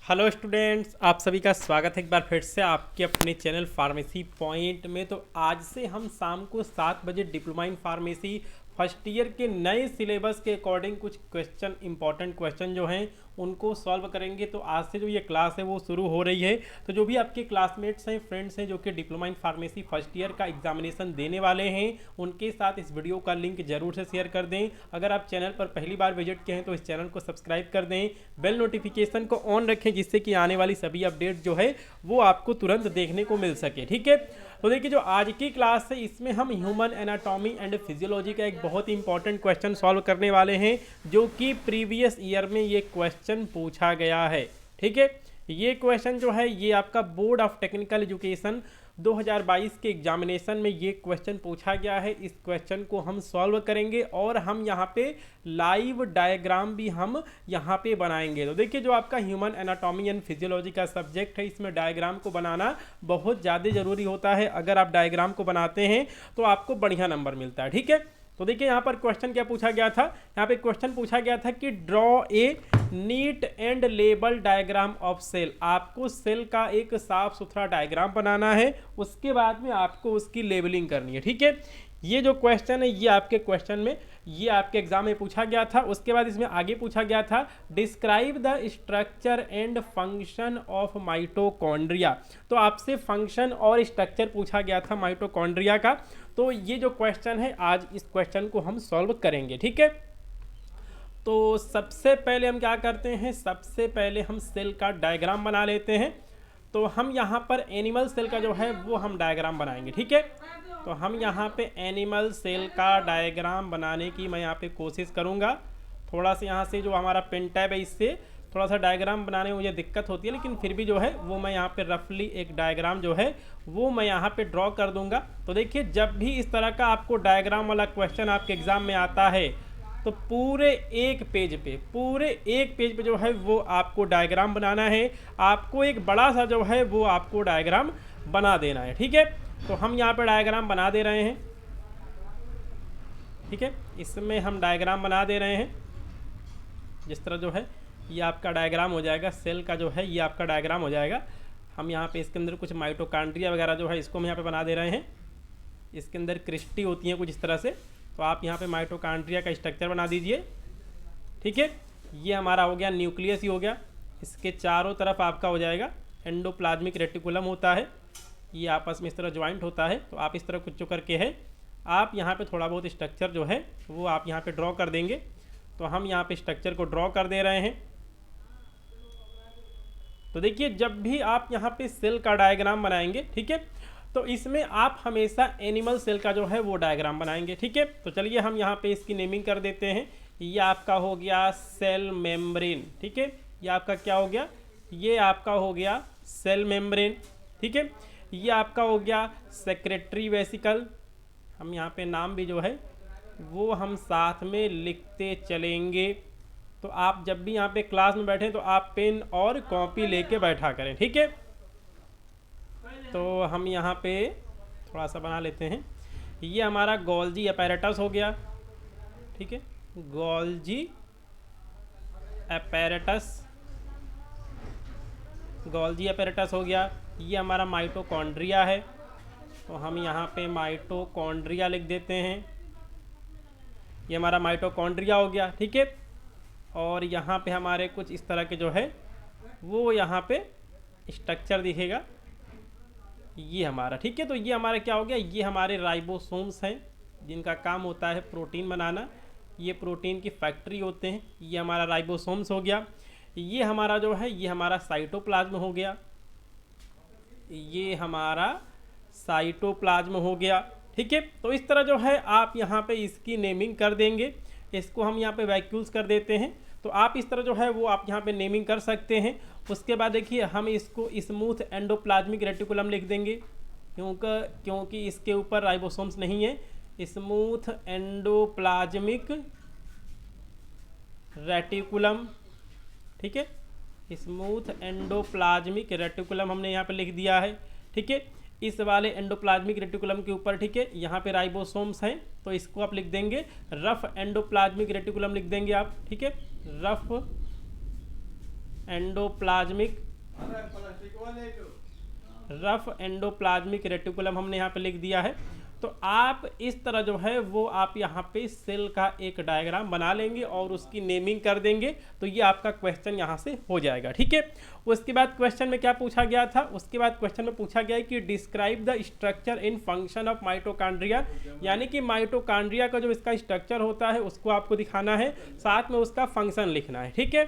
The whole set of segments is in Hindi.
हेलो स्टूडेंट्स, आप सभी का स्वागत है एक बार फिर से आपके अपने चैनल फार्मेसी पॉइंट में। तो आज से हम शाम को 7 बजे diploma in pharmacy first year के नए सिलेबस के अकॉर्डिंग कुछ क्वेश्चन, इंपॉर्टेंट क्वेश्चन जो हैं उनको सॉल्व करेंगे। तो आज से जो ये क्लास है वो शुरू हो रही है। तो जो भी आपके क्लासमेट्स हैं, फ्रेंड्स हैं जो कि diploma in pharmacy first year का एग्जामिनेशन देने वाले हैं, उनके साथ इस वीडियो का लिंक जरूर से शेयर कर दें। अगर आप चैनल पर पहली बार विजिट किए हैं तो इस चैनल को सब्सक्राइब कर दें, बेल नोटिफिकेशन को ऑन रखें जिससे कि आने वाली सभी अपडेट जो है वो आपको तुरंत देखने को मिल सके। ठीक है, तो देखिए जो आज की क्लास है इसमें हम ह्यूमन एनाटॉमी एंड फिजियोलॉजी का एक बहुत ही इंपॉर्टेंट क्वेश्चन सॉल्व करने वाले हैं जो कि प्रीवियस ईयर में ये क्वेश्चन पूछा गया है। ठीक है, ये क्वेश्चन जो है ये आपका बोर्ड ऑफ टेक्निकल एजुकेशन 2022 के एग्जामिनेशन में ये क्वेश्चन पूछा गया है। इस क्वेश्चन को हम सॉल्व करेंगे और हम यहाँ पे लाइव डायग्राम भी हम यहाँ पे बनाएंगे। तो देखिए जो आपका ह्यूमन एनाटॉमी एंड फिजियोलॉजी का सब्जेक्ट है इसमें डायग्राम को बनाना बहुत ज़्यादा ज़रूरी होता है। अगर आप डायग्राम को बनाते हैं तो आपको बढ़िया नंबर मिलता है। ठीक है, तो देखिए यहाँ पर क्वेश्चन क्या पूछा गया था। यहाँ पे क्वेश्चन पूछा गया था कि draw a neat and label diagram of cell. आपको सेल का एक साफ सुथरा डायग्राम बनाना है, उसके बाद में आपको उसकी लेबलिंग करनी है। ठीक है, ये जो क्वेश्चन है ये आपके क्वेश्चन में, ये आपके एग्जाम में पूछा गया था। उसके बाद इसमें आगे पूछा गया था describe the structure and function of mitochondria. तो आपसे फंक्शन और स्ट्रक्चर पूछा गया था माइटोकॉन्ड्रिया का। तो ये जो क्वेश्चन है आज इस क्वेश्चन को हम सॉल्व करेंगे। ठीक है, तो सबसे पहले हम क्या करते हैं, सबसे पहले हम सेल का डायग्राम बना लेते हैं। तो हम यहाँ पर एनिमल सेल का जो है वो हम डायग्राम बनाएंगे। ठीक है, तो हम यहाँ पे एनिमल सेल का डायग्राम बनाने की मैं यहाँ पे कोशिश करूँगा। थोड़ा सा यहाँ से जो हमारा पेन टैब है इससे थोड़ा सा डायग्राम बनाने में मुझे दिक्कत होती है, लेकिन फिर भी जो है वो मैं यहाँ पे रफली एक डायग्राम जो है वो मैं यहाँ पे ड्रॉ कर दूंगा। तो देखिए जब भी इस तरह का आपको डायग्राम वाला क्वेश्चन आपके एग्जाम में आता है तो पूरे एक पेज पे जो है वो आपको डायग्राम बनाना है। आपको एक बड़ा सा जो है वो आपको डायग्राम बना देना है। ठीक है, तो हम यहाँ पे डायग्राम बना दे रहे हैं। ठीक है, इसमें हम डायग्राम बना दे रहे हैं। जिस तरह जो है ये आपका डायग्राम हो जाएगा, सेल का जो है ये आपका डायग्राम हो जाएगा। हम यहाँ पे इसके अंदर कुछ माइटोकॉन्ड्रिया वगैरह जो है इसको हम यहाँ पे बना दे रहे हैं। इसके अंदर क्रिस्टी होती हैं कुछ इस तरह से, तो आप यहाँ पे माइटोकॉन्ड्रिया का स्ट्रक्चर बना दीजिए। ठीक है, ये हमारा हो गया न्यूक्लियस ही हो गया। इसके चारों तरफ आपका हो जाएगा एंडोप्लाज्मिक रेटिकुलम होता है, ये आपस में इस तरह ज्वाइंट होता है। तो आप इस तरह कुछ जो करके है आप यहाँ पे थोड़ा बहुत स्ट्रक्चर जो है वो आप यहाँ पे ड्रॉ कर देंगे। तो हम यहाँ पे स्ट्रक्चर को ड्रॉ कर दे रहे हैं। तो देखिए जब भी आप यहाँ पे सेल का डायग्राम बनाएंगे, ठीक है, तो इसमें आप हमेशा एनिमल सेल का जो है वो डायग्राम बनाएंगे। ठीक है, तो चलिए हम यहाँ पे इसकी नेमिंग कर देते हैं। ये आपका हो गया सेल मेम्ब्रेन। ठीक है, ये आपका क्या हो गया, ये आपका हो गया सेल मेम्ब्रेन। ठीक है, ये आपका हो गया सेक्रेटरी वेसिकल। हम यहाँ पे नाम भी जो है वो हम साथ में लिखते चलेंगे। तो आप जब भी यहाँ पे क्लास में बैठें तो आप पेन और कॉपी लेके बैठा करें। ठीक है, तो हम यहाँ पे थोड़ा सा बना लेते हैं। ये हमारा गोल्जी अपैरेटस हो गया। ठीक है, गोल्जी अपैरेटस, गोल्जी अपैरेटस हो गया। ये हमारा माइटोकॉन्ड्रिया है, तो हम यहाँ पे माइटोकॉन्ड्रिया लिख देते हैं। ये हमारा माइटोकॉन्ड्रिया हो गया। ठीक है, और यहाँ पे हमारे कुछ इस तरह के जो है वो यहाँ पे स्ट्रक्चर दिखेगा, ये हमारा। ठीक है, तो ये हमारा क्या हो गया, ये हमारे राइबोसोम्स हैं जिनका काम होता है प्रोटीन बनाना। ये प्रोटीन की फैक्ट्री होते हैं, ये हमारा राइबोसोम्स हो गया। ये हमारा जो है ये हमारा साइटोप्लाज्म हो गया, ये हमारा साइटोप्लाज्म हो गया। ठीक है, तो इस तरह जो है आप यहाँ पे इसकी नेमिंग कर देंगे। इसको हम यहाँ पे वैक्यूल्स कर देते हैं। तो आप इस तरह जो है वो आप यहाँ पे नेमिंग कर सकते हैं। उसके बाद देखिए हम इसको स्मूथ एंडोप्लाज्मिक रेटिकुलम लिख देंगे, क्योंकि इसके ऊपर राइबोसोम्स नहीं है। Smooth endoplasmic reticulum. ठीक है, स्मूथ एंडोप्लाज्मिक रेटिकुलम हमने यहाँ पे लिख दिया है। ठीक है, इस वाले एंडोप्लाज्मिक रेटिकुलम के ऊपर, ठीक है, यहाँ पे राइबोसोम्स हैं तो इसको आप लिख देंगे रफ एंडोप्लाज्मिक रेटिकुलम लिख देंगे आप। ठीक है, rough endoplasmic rough endoplasmic reticulum हमने यहाँ पे लिख दिया है। तो आप इस तरह जो है वो आप यहाँ पे सेल का एक डायग्राम बना लेंगे और उसकी नेमिंग कर देंगे, तो ये आपका क्वेश्चन यहाँ से हो जाएगा। ठीक है, उसके बाद क्वेश्चन में क्या पूछा गया था, उसके बाद क्वेश्चन में पूछा गया है कि describe the structure in function of mitochondria, यानी कि माइटोकॉन्ड्रिया का जो इसका स्ट्रक्चर होता है उसको आपको दिखाना है, साथ में उसका फंक्शन लिखना है। ठीक है,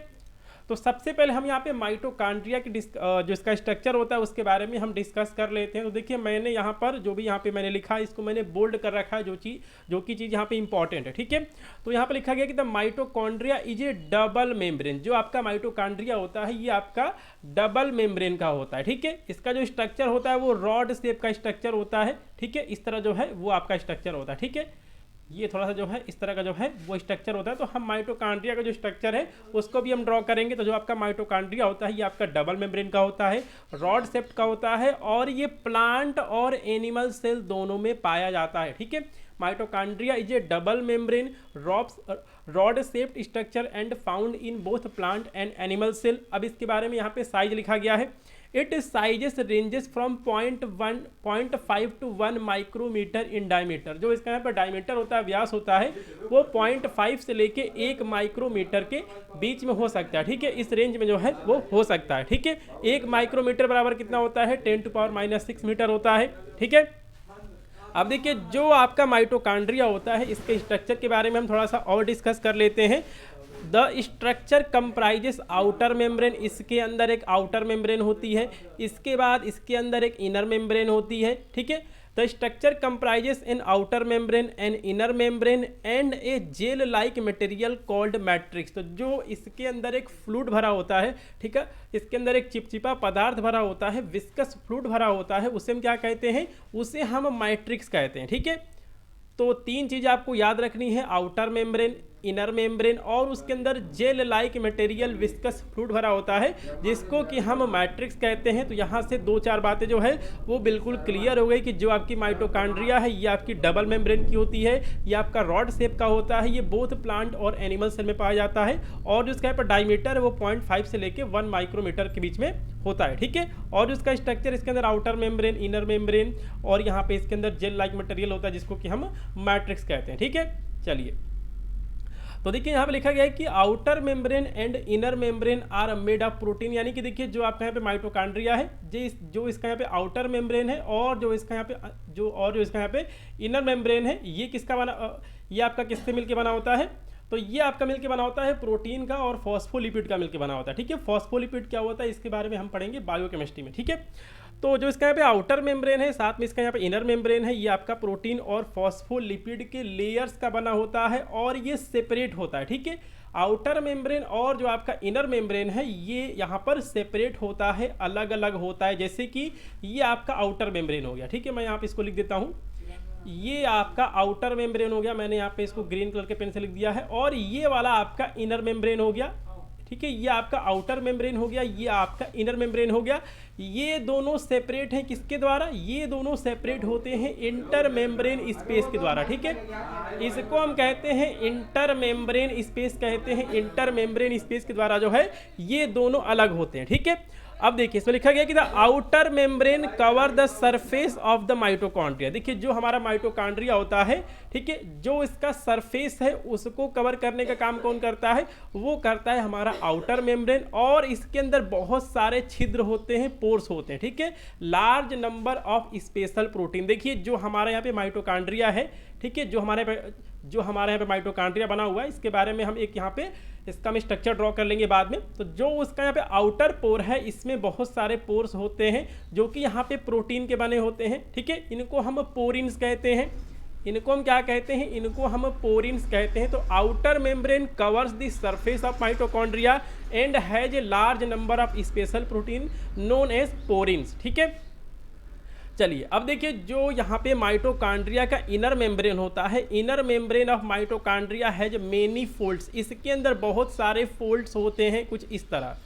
तो सबसे पहले हम यहाँ पे माइटोकॉन्ड्रिया की जो इसका स्ट्रक्चर होता है उसके बारे में हम डिस्कस कर लेते हैं। तो देखिए मैंने यहाँ पर जो भी यहाँ पे मैंने लिखा है इसको मैंने बोल्ड कर रखा है, जो कि चीज़ यहाँ पे इंपॉर्टेंट है। ठीक है, तो यहाँ पे लिखा गया कि the mitochondria is a double membrane. जो आपका माइटोकॉन्ड्रिया होता है ये आपका डबल मेम्ब्रेन का होता है। ठीक है, इसका जो स्ट्रक्चर होता है वो रॉड शेप का स्ट्रक्चर होता है। ठीक है, इस तरह जो है वो आपका स्ट्रक्चर होता है। ठीक है, ये थोड़ा सा जो है इस तरह का जो है वो स्ट्रक्चर होता है। तो हम माइटोकॉन्ड्रिया का जो स्ट्रक्चर है उसको भी हम ड्रॉ करेंगे। तो जो आपका माइटोकॉन्ड्रिया होता है ये आपका डबल मेम्ब्रेन का होता है, रॉड शेप्ड का होता है, और ये प्लांट और एनिमल सेल दोनों में पाया जाता है। ठीक है, mitochondria is a double membrane rod shaped structure and found in both plant and animal cell. अब इसके बारे में यहाँ पे साइज लिखा गया है। It sizes ranges from 0.5 to 1 micrometre in diameter. जो इसका यहाँ पर डायमीटर होता है, व्यास होता है, वो 0.5 से लेके 1 माइक्रोमीटर के बीच में हो सकता है। ठीक है, इस रेंज में जो है वो हो सकता है। ठीक है, 1 माइक्रोमीटर बराबर कितना होता है, 10⁻⁻6 मीटर होता है। ठीक है, अब देखिए जो आपका माइटोकॉन्ड्रिया होता है इसके स्ट्रक्चर के बारे में हम थोड़ा सा और डिस्कस कर लेते हैं। The structure comprises outer membrane, इसके अंदर एक आउटर मेम्ब्रेन होती है, इसके बाद इसके अंदर एक इनर मेम्ब्रेन होती है। ठीक है, the structure comprises in outer membrane and inner membrane and A gel like material called matrix. तो जो इसके अंदर एक फ्लूइड भरा होता है, ठीक है, इसके अंदर एक चिपचिपा पदार्थ भरा होता है, विस्कस फ्लूइड भरा होता है, उसे हम क्या कहते हैं, उसे हम मैट्रिक्स कहते हैं। ठीक है, तो 3 चीज़ आपको याद रखनी है, आउटर मेम्ब्रेन, इनर मेम्ब्रेन और उसके अंदर gel like material viscous fluid भरा होता है जिसको कि हम मैट्रिक्स कहते हैं। तो यहाँ से 2-4 बातें जो है वो बिल्कुल क्लियर हो गई कि जो आपकी माइटोकॉन्ड्रिया है ये आपकी डबल मेम्ब्रेन की होती है, ये आपका रॉड शेप का होता है, ये बोथ प्लांट और एनिमल सेल में पाया जाता है, और जो इसका डायमीटर है वो 0.5 से लेके 1 माइक्रोमीटर के बीच में होता है। ठीक है, और इसका स्ट्रक्चर इसके अंदर आउटर मेम्ब्रेन, इनर मेम्ब्रेन और यहाँ पे इसके अंदर जेल लाइक मटेरियल होता है जिसको कि हम मैट्रिक्स कहते हैं। ठीक है, चलिए तो देखिए यहाँ पे लिखा गया है कि outer membrane and inner membrane are made of protein, यानी कि देखिए जो आपका यहाँ पे माइटोकॉन्ड्रिया है जो इसका यहाँ पे आउटर मेम्ब्रेन है और जो इसका यहाँ पे इनर मेम्ब्रेन है ये किसका बना, ये आपका किससे मिलके बना होता है, तो ये आपका मिलके बना होता है प्रोटीन का और फॉस्फोलिपिड का मिलके बना होता है। ठीक है, फॉस्फोलिपिड क्या होता है इसके बारे में हम पढ़ेंगे बायोकेमिस्ट्री में। ठीक है, तो जो इसका यहाँ पे आउटर मेम्ब्रेन है साथ में इसका यहाँ पे इनर मेम्ब्रेन है, ये आपका प्रोटीन और फॉस्फोलिपिड के लेयर्स का बना होता है और ये सेपरेट होता है। ठीक है, आउटर मेम्ब्रेन और जो आपका इनर मेम्ब्रेन है ये यहाँ पर सेपरेट होता है, अलग अलग होता है। जैसे कि ये आपका आउटर मेम्ब्रेन हो गया। ठीक है, मैं यहाँ पे इसको लिख देता हूँ, ये आपका आउटर मेम्ब्रेन हो गया, मैंने यहाँ पे इसको ग्रीन कलर के पेन से लिख दिया है, और ये वाला आपका इनर मेम्ब्रेन हो गया। ठीक है, ये आपका आउटर मेम्ब्रेन हो गया, ये आपका इनर मेम्ब्रेन हो गया। ये दोनों सेपरेट हैं किसके द्वारा, ये दोनों सेपरेट होते हैं इंटर मेम्ब्रेन स्पेस के द्वारा। ठीक है, इसको हम कहते हैं इंटर मेम्ब्रेन स्पेस कहते हैं, इंटर मेम्ब्रेन स्पेस के द्वारा जो है ये दोनों अलग होते हैं। ठीक है, अब देखिए इसमें लिखा गया कि the outer membrane cover the surface of the mitochondria. देखिए जो हमारा माइटोकॉन्ड्रिया होता है, ठीक है, जो इसका सरफेस है उसको कवर करने का काम कौन करता है, वो करता है हमारा आउटर मेम्ब्रेन, और इसके अंदर बहुत सारे छिद्र होते हैं, पोर्स होते हैं। ठीक है, large number of special protein. देखिए जो हमारे यहाँ पे माइटोकॉन्ड्रिया है, ठीक है, जो हमारे यहाँ पे माइटोकॉन्ड्रिया बना हुआ है इसके बारे में हम एक यहाँ पे इसका हम स्ट्रक्चर ड्रॉ कर लेंगे बाद में। तो जो उसका यहाँ पे आउटर पोर है इसमें बहुत सारे पोर्स होते हैं जो कि यहाँ पे प्रोटीन के बने होते हैं। ठीक है, इनको हम पोरिन्स कहते हैं, इनको हम क्या कहते हैं, इनको हम पोरिन्स कहते हैं। तो outer membrane covers the surface of mitochondria and has a large number of special protein known as porins. ठीक है, चलिए अब देखिए जो यहाँ पे माइटोकॉन्ड्रिया का इनर मेम्ब्रेन होता है, inner membrane of mitochondria has many folds, इसके अंदर बहुत सारे फोल्ड्स होते हैं कुछ इस तरह।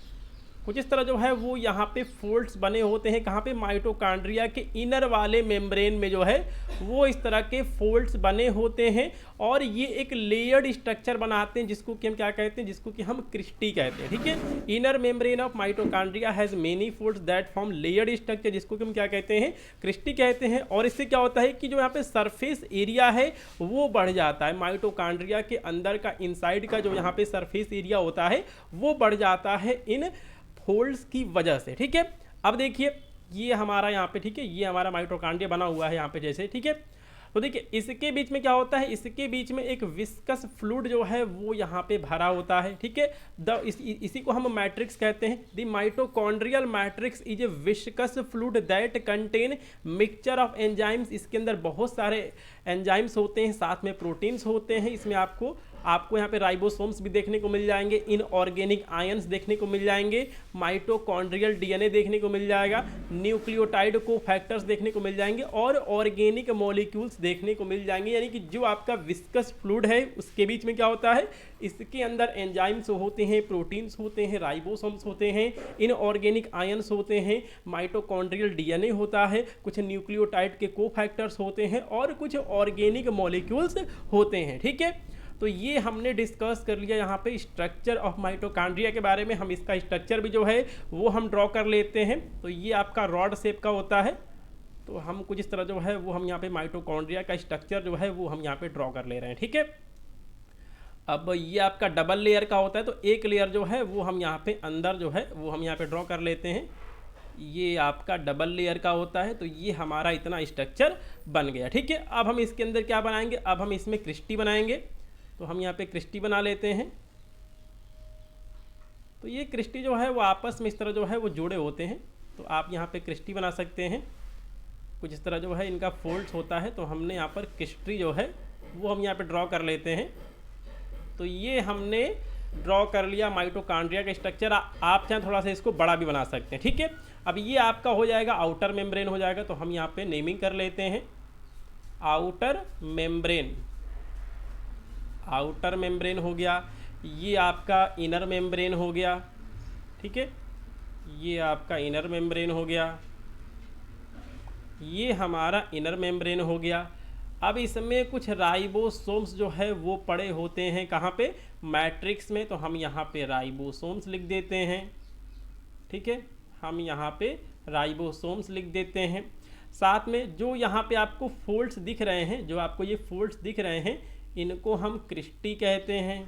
कुछ इस तरह जो है वो यहाँ पे फोल्ड्स बने होते हैं। कहाँ पे? माइटोकॉन्ड्रिया के इनर वाले मेम्ब्रेन में जो है वो इस तरह के फोल्ड्स बने होते हैं और ये एक लेयर्ड स्ट्रक्चर बनाते हैं जिसको कि हम क्या कहते हैं? जिसको कि हम क्रिस्टी कहते हैं। ठीक है, inner membrane of mitochondria has many folds that form layered structure, जिसको कि हम क्या कहते हैं? क्रिस्टी कहते हैं। और इससे क्या होता है कि जो यहाँ पे सरफेस एरिया है वो बढ़ जाता है। माइटोकॉन्ड्रिया के अंदर का इनसाइड का जो यहाँ पे सरफेस एरिया होता है वो बढ़ जाता है इन फोल्ड्स की वजह से। ठीक है, अब देखिए ये हमारा यहाँ पे, ठीक है, ये हमारा माइटोकॉन्ड्रिया बना हुआ है यहाँ पे जैसे। ठीक है, तो देखिए इसके बीच में क्या होता है? इसके बीच में एक विस्कस फ्लूइड जो है वो यहाँ पे भरा होता है। ठीक है, इसी को हम मैट्रिक्स कहते हैं। The mitochondrial matrix is a viscous fluid that contain mixture of enzymes. इसके अंदर बहुत सारे एंजाइम्स होते हैं, साथ में प्रोटीन्स होते हैं। इसमें आपको यहाँ पे राइबोसोम्स भी देखने को मिल जाएंगे, इनऑर्गेनिक आयंस देखने को मिल जाएंगे, माइटोकॉन्ड्रियल डीएनए देखने को मिल जाएगा, न्यूक्लियोटाइड को फैक्टर्स देखने को मिल जाएंगे और ऑर्गेनिक मॉलिक्यूल्स देखने को मिल जाएंगे। यानी कि जो आपका विस्कस फ्लूइड है उसके बीच में क्या होता है? इसके अंदर एंजाइम्स होते हैं, प्रोटीन्स होते हैं, राइबोसोम्स होते हैं, इनऑर्गेनिक आयंस होते हैं, माइटोकॉन्ड्रियल डीएनए होता है, कुछ न्यूक्लियोटाइड के कोफैक्टर्स होते हैं और कुछ ऑर्गेनिक मॉलिक्यूल्स होते हैं। ठीक है, तो ये हमने डिस्कस कर लिया यहाँ पे स्ट्रक्चर ऑफ माइटोकॉन्ड्रिया के बारे में। हम इसका स्ट्रक्चर भी जो है वो हम ड्रॉ कर लेते हैं। तो ये आपका रॉड शेप का होता है, तो हम कुछ इस तरह जो है वो हम यहाँ पे माइटोकॉन्ड्रिया का स्ट्रक्चर जो है वो हम यहाँ पे ड्रॉ कर ले रहे हैं। ठीक है, अब ये आपका डबल लेयर का होता है, तो एक लेयर जो है वो हम यहाँ पे अंदर जो है वो हम यहाँ पे ड्रॉ कर लेते हैं। ये आपका डबल लेयर का होता है, तो ये हमारा इतना स्ट्रक्चर बन गया। ठीक है, अब हम इसके अंदर क्या बनाएंगे? अब हम इसमें क्रिस्टी बनाएंगे। तो हम यहाँ पे क्रिस्टी बना लेते हैं। तो ये क्रिस्टी जो है वो आपस में इस तरह जो है वो जुड़े होते हैं, तो आप यहाँ पे क्रिस्टी बना सकते हैं। कुछ इस तरह जो है इनका फोल्ड्स होता है, तो हमने यहाँ पर क्रिस्टी जो है वो हम यहाँ पे ड्रॉ कर लेते हैं। तो ये हमने ड्रॉ कर लिया माइटोकॉन्ड्रिया का स्ट्रक्चर। आप चाहें थोड़ा सा इसको बड़ा भी बना सकते हैं। ठीक है, अब ये आपका हो जाएगा आउटर मेम्ब्रेन हो जाएगा। तो हम यहाँ पे नेमिंग कर लेते हैं आउटर मेम्ब्रेन। आउटर मेम्ब्रेन हो गया, ये आपका इनर मेम्ब्रेन हो गया। ठीक है, ये आपका इनर मेम्ब्रेन हो गया, ये हमारा इनर मेम्ब्रेन हो गया। अब इसमें कुछ राइबोसोम्स जो है वो पड़े होते हैं कहाँ पे? मैट्रिक्स में। तो हम यहाँ पे राइबोसोम्स लिख देते हैं। ठीक है, हम यहाँ पे राइबोसोम्स लिख देते हैं। साथ में जो यहाँ पे आपको फोल्ड्स दिख रहे हैं, जो आपको ये फोल्ड्स दिख रहे हैं, इनको हम क्रिस्टी कहते हैं।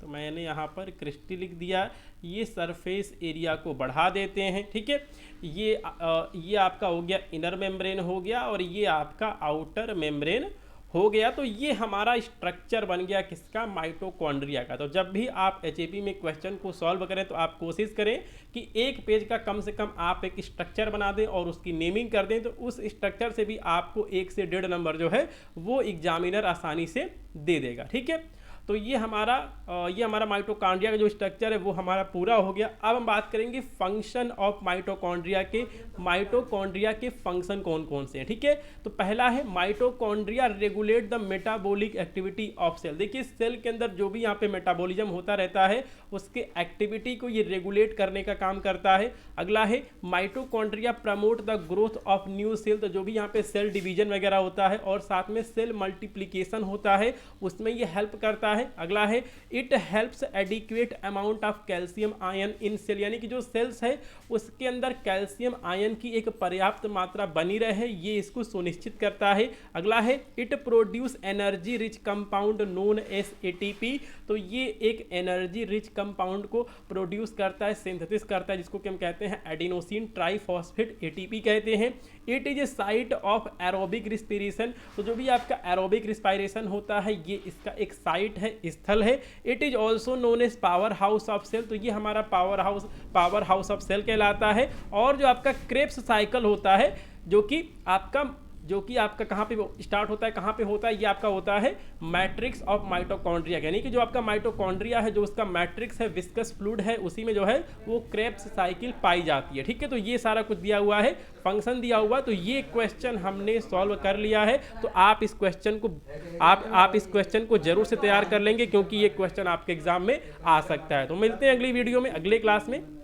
तो मैंने यहाँ पर क्रिस्टी लिख दिया। ये सरफेस एरिया को बढ़ा देते हैं। ठीक है, ये आपका हो गया इनर मेम्ब्रेन हो गया और ये आपका आउटर मेम्ब्रेन हो गया। तो ये हमारा स्ट्रक्चर बन गया किसका? माइटोकॉन्ड्रिया का। तो जब भी आप एचएपी में क्वेश्चन को सॉल्व करें तो आप कोशिश करें कि एक पेज का कम से कम आप एक स्ट्रक्चर बना दें और उसकी नेमिंग कर दें, तो उस स्ट्रक्चर से भी आपको 1 से 1.5 नंबर जो है वो एग्जामिनर आसानी से दे देगा। ठीक है, तो ये हमारा माइटोकॉन्ड्रिया का जो स्ट्रक्चर है वो हमारा पूरा हो गया। अब हम बात करेंगे फंक्शन ऑफ माइटोकॉन्ड्रिया के फंक्शन कौन कौन से हैं। ठीक है, तो पहला है mitochondria regulate the metabolic activity of cell. देखिए सेल के अंदर जो भी यहाँ पे मेटाबॉलिज्म होता रहता है उसके एक्टिविटी को ये रेगुलेट करने का काम करता है। अगला है mitochondria promote the growth of new cell. तो जो भी यहाँ पे सेल डिवीजन वगैरह होता है और साथ में सेल मल्टीप्लीकेशन होता है उसमें ये हेल्प करता है। अगला है it helps adequate amount of calcium ion in cell. यानी कि जो सेल्स है उसके अंदर कैल्शियम आयन की एक पर्याप्त मात्रा बनी रहे, ये इसको सुनिश्चित करता है। अगला है it produce energy rich compound known as ATP. तो ये एक एनर्जी रिच कंपाउंड को प्रोड्यूस करता है, सिंथेसिस करता है, जिसको कि हम कहते हैं एडिनोसिन ट्राइफॉस्फेट, एटीपी कहते हैं। It is a site of aerobic respiration. तो जो भी आपका एरोबिक रिस्पायरेशन होता है ये इसका एक साइट है, स्थल है। It is also known as power house of cell. तो ये हमारा पावर हाउस ऑफ सेल कहलाता है। और जो आपका क्रेब्स साइकिल होता है जो कि आपका कहाँ पे स्टार्ट होता है, कहाँ पे होता है, ये आपका होता है मैट्रिक्स ऑफ माइटोकॉन्ड्रिया। यानी कि जो आपका माइटोकॉन्ड्रिया है, जो उसका मैट्रिक्स है, विस्कस फ्लूइड है, उसी में जो है वो क्रेब्स साइकिल पाई जाती है। ठीक है, तो ये सारा कुछ दिया हुआ है, फंक्शन दिया हुआ, तो ये क्वेश्चन हमने सॉल्व कर लिया है। तो आप इस क्वेश्चन को जरूर से तैयार कर लेंगे क्योंकि ये क्वेश्चन आपके एग्जाम में आ सकता है। तो मिलते हैं अगली वीडियो में, अगले क्लास में।